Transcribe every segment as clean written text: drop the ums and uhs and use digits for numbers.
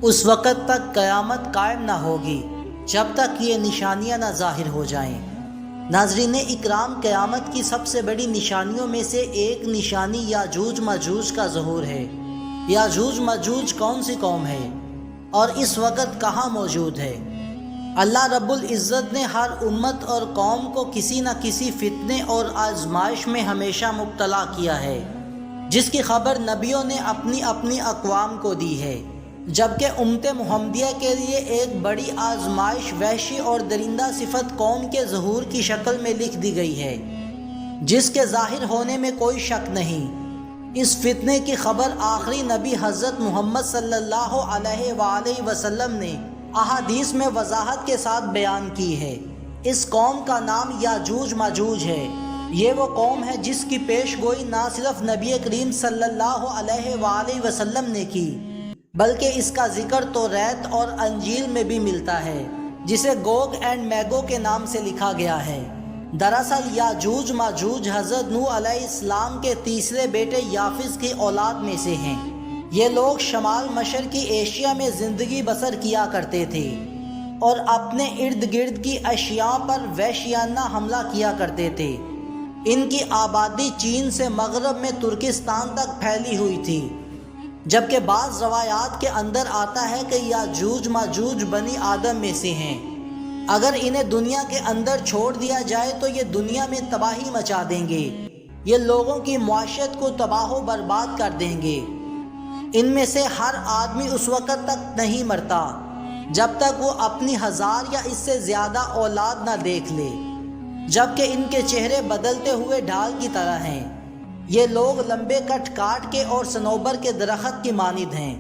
اس وقت تک قیامت قائم نہ ہوگی جب تک یہ نشانیاں نہ ظاہر ہو جائیں۔ ناظرین اکرام، قیامت کی سب سے بڑی نشانیوں میں سے ایک نشانی یاجوج ماجوج کا ظہور ہے۔ یاجوج ماجوج کون سی قوم ہے اور اس وقت کہاں موجود ہے؟ اللہ رب العزت نے ہر امت اور قوم کو کسی نہ کسی فتنے اور آزمائش میں ہمیشہ مبتلا کیا ہے، جس کی خبر نبیوں نے اپنی اپنی اقوام کو دی ہے، جبکہ امت محمدیہ کے لیے ایک بڑی آزمائش وحشی اور درندہ صفت قوم کے ظہور کی شکل میں لکھ دی گئی ہے، جس کے ظاہر ہونے میں کوئی شک نہیں۔ اس فتنے کی خبر آخری نبی حضرت محمد صلی اللہ علیہ وآلہ وسلم نے احادیث میں وضاحت کے ساتھ بیان کی ہے۔ اس قوم کا نام یاجوج ماجوج ہے۔ یہ وہ قوم ہے جس کی پیش گوئی نہ صرف نبی کریم صلی اللہ علیہ وآلہ وسلم نے کی، بلکہ اس کا ذکر توریت اور انجیل میں بھی ملتا ہے، جسے گوگ اینڈ میگو کے نام سے لکھا گیا ہے۔ دراصل یاجوج ماجوج حضرت نوح علیہ السلام کے تیسرے بیٹے یافس کی اولاد میں سے ہیں۔ یہ لوگ شمال مشرقی ایشیا میں زندگی بسر کیا کرتے تھے اور اپنے ارد گرد کی اشیاء پر وحشیانہ حملہ کیا کرتے تھے۔ ان کی آبادی چین سے مغرب میں ترکستان تک پھیلی ہوئی تھی، جبکہ بعض روایات کے اندر آتا ہے کہ یاجوج ماجوج بنی آدم میں سے ہیں۔ اگر انہیں دنیا کے اندر چھوڑ دیا جائے تو یہ دنیا میں تباہی مچا دیں گے، یہ لوگوں کی معیشت کو تباہ و برباد کر دیں گے۔ ان میں سے ہر آدمی اس وقت تک نہیں مرتا جب تک وہ اپنی 1000 یا اس سے زیادہ اولاد نہ دیکھ لے، جبکہ ان کے چہرے بدلتے ہوئے ڈھال کی طرح ہیں۔ یہ لوگ لمبے کٹ کاٹ کے اور صنوبر کے درخت کی مانند ہیں۔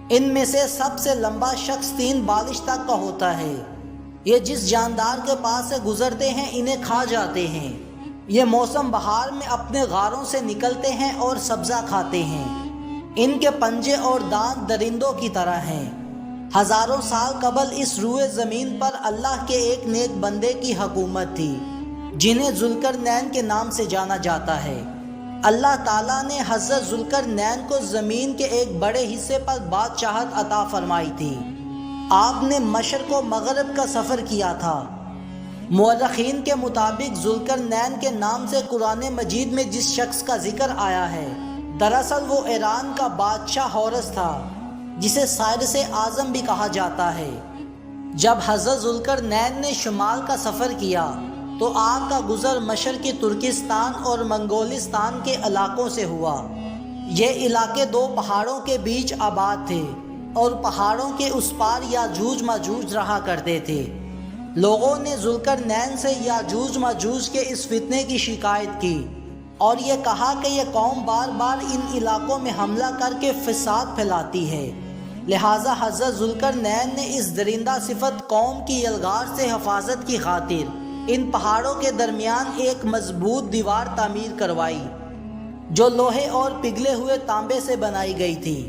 ان میں سے سب سے لمبا شخص 3 بالش تک کا ہوتا ہے۔ یہ جس جاندار کے پاس سے گزرتے ہیں انہیں کھا جاتے ہیں۔ یہ موسم بہار میں اپنے غاروں سے نکلتے ہیں اور سبزہ کھاتے ہیں۔ ان کے پنجے اور دانت درندوں کی طرح ہیں۔ ہزاروں سال قبل اس روئے زمین پر اللہ کے ایک نیک بندے کی حکومت تھی، جنہیں ذوالقرنین کے نام سے جانا جاتا ہے۔ اللہ تعالیٰ نے حضرت ذوالقرنین کو زمین کے ایک بڑے حصے پر بادشاہت عطا فرمائی تھی۔ آپ نے مشرق و مغرب کا سفر کیا تھا۔ مورخین کے مطابق ذوالقرنین کے نام سے قرآن مجید میں جس شخص کا ذکر آیا ہے، دراصل وہ ایران کا بادشاہ ہورس تھا، جسے سائرس اعظم بھی کہا جاتا ہے۔ جب حضرت ذوالقرنین نے شمال کا سفر کیا تو آپ کا گزر مشرقی ترکستان اور منگولستان کے علاقوں سے ہوا۔ یہ علاقے 2 پہاڑوں کے بیچ آباد تھے اور پہاڑوں کے اس پار یاجوج ماجوج رہا کرتے تھے۔ لوگوں نے ذوالقرنین سے یاجوج ماجوج کے اس فتنے کی شکایت کی اور یہ کہا کہ یہ قوم بار بار ان علاقوں میں حملہ کر کے فساد پھیلاتی ہے، لہٰذا حضرت ذوالقرنین نے اس درندہ صفت قوم کی یلغار سے حفاظت کی خاطر ان پہاڑوں کے درمیان ایک مضبوط دیوار تعمیر کروائی، جو لوہے اور پگھلے ہوئے تانبے سے بنائی گئی تھی۔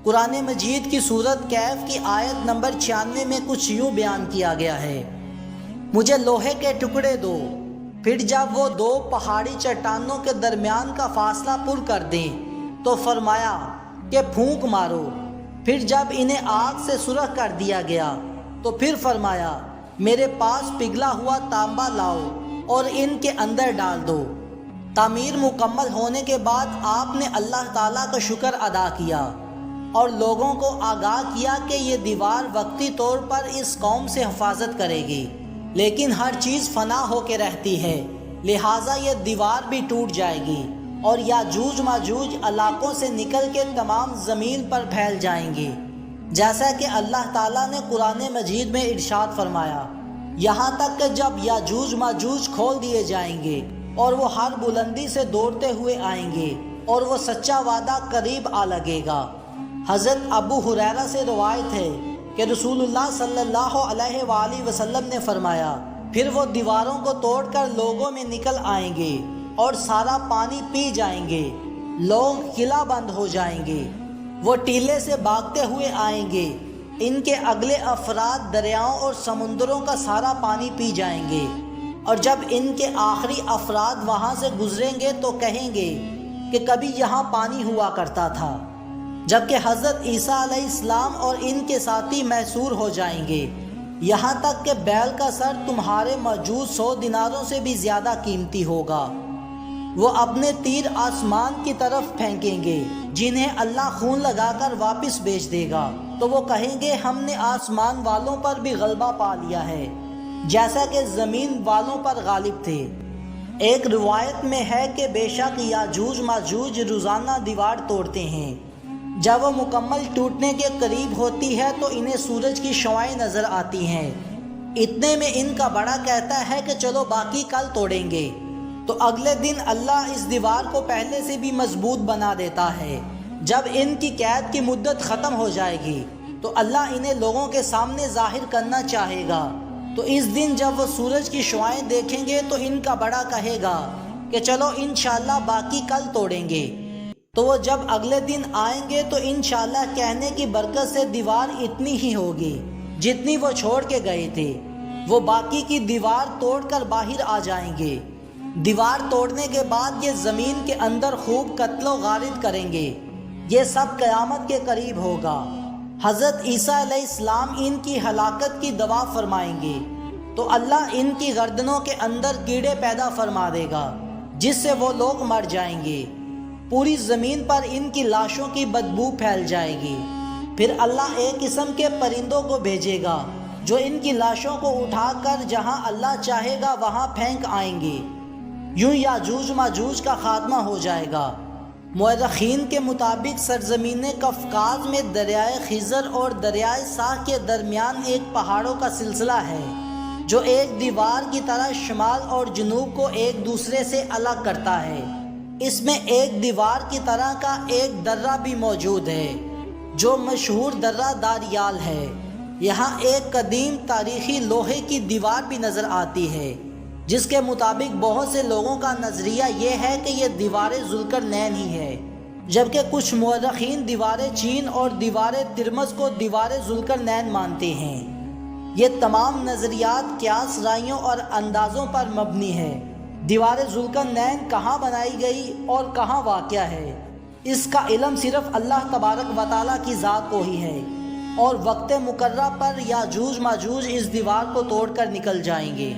قرآن مجید کی سورت کہف کی آیت نمبر 96 میں کچھ یوں بیان کیا گیا ہے: مجھے لوہے کے ٹکڑے دو، پھر جب وہ 2 پہاڑی چٹانوں کے درمیان کا فاصلہ پر کر دیں تو فرمایا کہ پھونک مارو۔ پھر جب انہیں آگ سے سرخ کر دیا گیا تو پھر فرمایا میرے پاس پگھلا ہوا تانبا لاؤ اور ان کے اندر ڈال دو۔ تعمیر مکمل ہونے کے بعد آپ نے اللہ تعالیٰ کا شکر ادا کیا اور لوگوں کو آگاہ کیا کہ یہ دیوار وقتی طور پر اس قوم سے حفاظت کرے گی، لیکن ہر چیز فنا ہو کے رہتی ہے، لہٰذا یہ دیوار بھی ٹوٹ جائے گی اور یاجوج ماجوج علاقوں سے نکل کے تمام زمین پر پھیل جائیں گے، جیسا کہ اللہ تعالیٰ نے قرآن مجید میں ارشاد فرمایا، یہاں تک کہ جب یاجوج ماجوج کھول دیے جائیں گے اور وہ ہر بلندی سے دوڑتے ہوئے آئیں گے اور وہ سچا وعدہ قریب آ لگے گا۔ حضرت ابو ہریرہ سے روایت ہے کہ رسول اللہ صلی اللہ علیہ وآلہ وسلم نے فرمایا، پھر وہ دیواروں کو توڑ کر لوگوں میں نکل آئیں گے اور سارا پانی پی جائیں گے، لوگ قلعہ بند ہو جائیں گے، وہ ٹیلے سے بھاگتے ہوئے آئیں گے، ان کے اگلے افراد دریاؤں اور سمندروں کا سارا پانی پی جائیں گے، اور جب ان کے آخری افراد وہاں سے گزریں گے تو کہیں گے کہ کبھی یہاں پانی ہوا کرتا تھا۔ جبکہ حضرت عیسیٰ علیہ السلام اور ان کے ساتھی محصور ہو جائیں گے، یہاں تک کہ بیل کا سر تمہارے موجود 100 دیناروں سے بھی زیادہ قیمتی ہوگا۔ وہ اپنے تیر آسمان کی طرف پھینکیں گے جنہیں اللہ خون لگا کر واپس بھیج دے گا، تو وہ کہیں گے ہم نے آسمان والوں پر بھی غلبہ پا لیا ہے جیسا کہ زمین والوں پر غالب تھے۔ ایک روایت میں ہے کہ بے شک یاجوج ماجوج روزانہ دیوار توڑتے ہیں، جب وہ مکمل ٹوٹنے کے قریب ہوتی ہے تو انہیں سورج کی شعاعیں نظر آتی ہیں۔ اتنے میں ان کا بڑا کہتا ہے کہ چلو باقی کل توڑیں گے، تو اگلے دن اللہ اس دیوار کو پہلے سے بھی مضبوط بنا دیتا ہے۔ جب ان کی قید کی مدت ختم ہو جائے گی تو اللہ انہیں لوگوں کے سامنے ظاہر کرنا چاہے گا، تو اس دن جب وہ سورج کی شعاعیں دیکھیں گے تو ان کا بڑا کہے گا کہ چلو انشاءاللہ باقی کل توڑیں گے، تو وہ جب اگلے دن آئیں گے تو انشاءاللہ کہنے کی برکت سے دیوار اتنی ہی ہوگی جتنی وہ چھوڑ کے گئے تھے، وہ باقی کی دیوار توڑ کر باہر آ جائیں گے۔ دیوار توڑنے کے بعد یہ زمین کے اندر خوب قتل و غارت کریں گے۔ یہ سب قیامت کے قریب ہوگا۔ حضرت عیسیٰ علیہ السلام ان کی ہلاکت کی دعا فرمائیں گے تو اللہ ان کی گردنوں کے اندر کیڑے پیدا فرما دے گا جس سے وہ لوگ مر جائیں گے۔ پوری زمین پر ان کی لاشوں کی بدبو پھیل جائے گی۔ پھر اللہ ایک قسم کے پرندوں کو بھیجے گا جو ان کی لاشوں کو اٹھا کر جہاں اللہ چاہے گا وہاں پھینک آئیں گے۔ یوں یاجوج ماجوج کا خاتمہ ہو جائے گا۔ مورخین کے مطابق سرزمین قفقاز میں دریائے خضر اور دریائے ساہ کے درمیان ایک پہاڑوں کا سلسلہ ہے جو ایک دیوار کی طرح شمال اور جنوب کو ایک دوسرے سے الگ کرتا ہے۔ اس میں ایک دیوار کی طرح کا ایک درہ بھی موجود ہے جو مشہور درہ داریال ہے۔ یہاں ایک قدیم تاریخی لوہے کی دیوار بھی نظر آتی ہے جس کے مطابق بہت سے لوگوں کا نظریہ یہ ہے کہ یہ دیوار ذوالقرنین ہی ہے، جبکہ کچھ مورخین دیوار چین اور دیوار ترمز کو دیوار ذوالقرنین مانتے ہیں۔ یہ تمام نظریات قیاس رائیوں اور اندازوں پر مبنی ہے۔ دیوار ذوالقرنین کہاں بنائی گئی اور کہاں واقع ہے، اس کا علم صرف اللہ تبارک و تعالیٰ کی ذات کو ہی ہے، اور وقت مقررہ پر یاجوج ماجوج اس دیوار کو توڑ کر نکل جائیں گے۔